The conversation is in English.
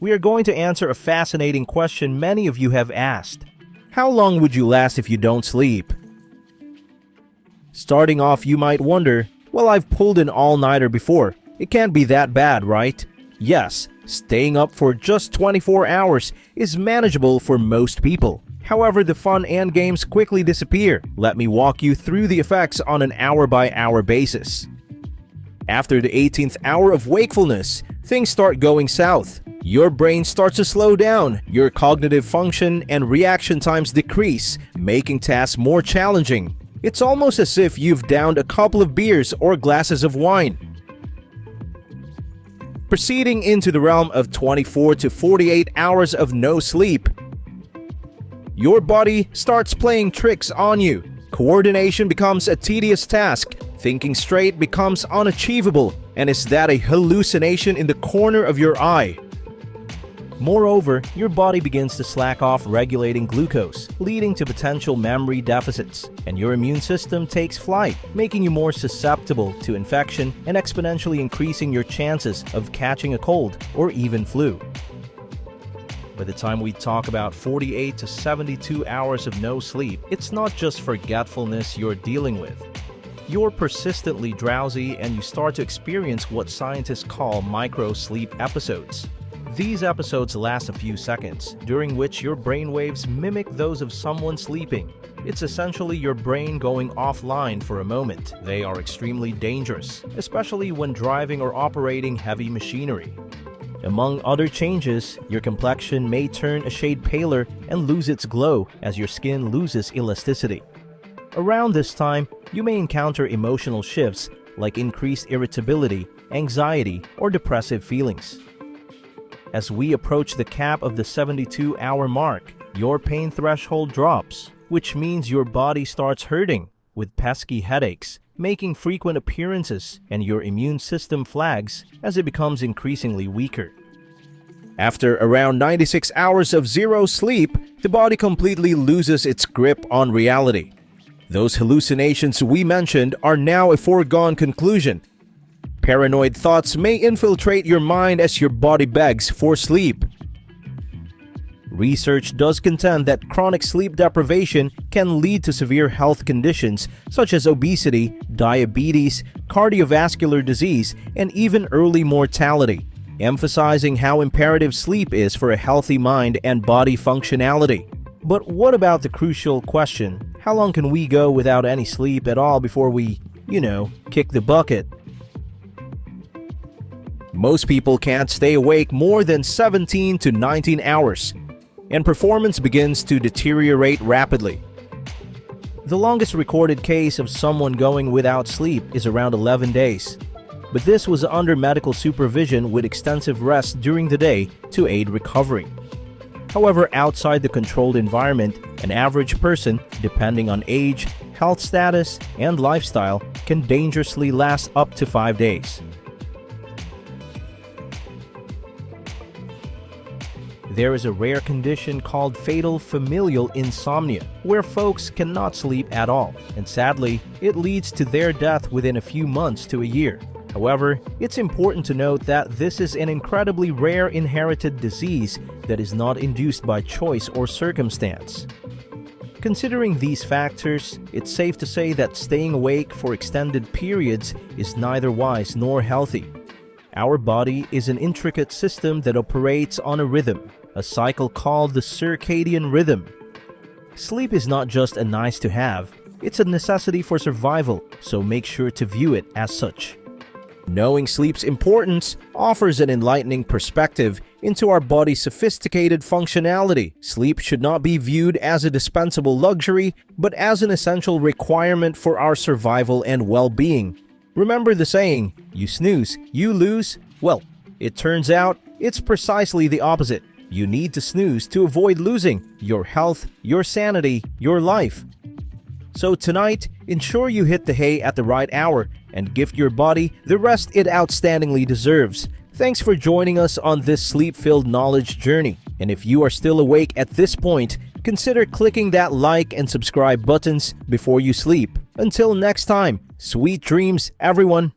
we are going to answer a fascinating question many of you have asked. How long would you last if you don't sleep? Starting off, you might wonder, well, I've pulled an all-nighter before. It can't be that bad, right? Yes, staying up for just 24 hours is manageable for most people. However, the fun and games quickly disappear. Let me walk you through the effects on an hour-by-hour basis. After the 18th hour of wakefulness, things start going south. Your brain starts to slow down, your cognitive function and reaction times decrease, making tasks more challenging. It's almost as if you've downed a couple of beers or glasses of wine. Proceeding into the realm of 24 to 48 hours of no sleep, your body starts playing tricks on you. Coordination becomes a tedious task, thinking straight becomes unachievable, and is that a hallucination in the corner of your eye? Moreover, your body begins to slack off regulating glucose, leading to potential memory deficits, and your immune system takes flight, making you more susceptible to infection and exponentially increasing your chances of catching a cold or even flu. By the time we talk about 48 to 72 hours of no sleep, it's not just forgetfulness you're dealing with. You're persistently drowsy and you start to experience what scientists call micro-sleep episodes. These episodes last a few seconds, during which your brainwaves mimic those of someone sleeping. It's essentially your brain going offline for a moment. They are extremely dangerous, especially when driving or operating heavy machinery. Among other changes, your complexion may turn a shade paler and lose its glow as your skin loses elasticity. Around this time, you may encounter emotional shifts like increased irritability, anxiety, or depressive feelings. As we approach the cap of the 72-hour mark, your pain threshold drops, which means your body starts hurting, with pesky headaches, making frequent appearances, and your immune system flags as it becomes increasingly weaker. After around 96 hours of zero sleep, the body completely loses its grip on reality. Those hallucinations we mentioned are now a foregone conclusion. Paranoid thoughts may infiltrate your mind as your body begs for sleep. Research does contend that chronic sleep deprivation can lead to severe health conditions such as obesity, diabetes, cardiovascular disease, and even early mortality, emphasizing how imperative sleep is for a healthy mind and body functionality. But what about the crucial question, how long can we go without any sleep at all before we, kick the bucket? Most people can't stay awake more than 17 to 19 hours, and performance begins to deteriorate rapidly. The longest recorded case of someone going without sleep is around 11 days, but this was under medical supervision with extensive rest during the day to aid recovery. However, outside the controlled environment, an average person, depending on age, health status, and lifestyle, can dangerously last up to 5 days. There is a rare condition called fatal familial insomnia, where folks cannot sleep at all, and sadly, it leads to their death within a few months to a year. However, it's important to note that this is an incredibly rare inherited disease that is not induced by choice or circumstance. Considering these factors, it's safe to say that staying awake for extended periods is neither wise nor healthy. Our body is an intricate system that operates on a rhythm, a cycle called the circadian rhythm. Sleep is not just a nice to have, it's a necessity for survival, so make sure to view it as such. Knowing sleep's importance offers an enlightening perspective into our body's sophisticated functionality. Sleep should not be viewed as a dispensable luxury, but as an essential requirement for our survival and well-being. Remember the saying, you snooze, you lose? Well, it turns out it's precisely the opposite. You need to snooze to avoid losing your health, your sanity, your life. So tonight, ensure you hit the hay at the right hour and gift your body the rest it outstandingly deserves. Thanks for joining us on this sleep-filled knowledge journey. And if you are still awake at this point, consider clicking that like and subscribe buttons before you sleep. Until next time, sweet dreams, everyone.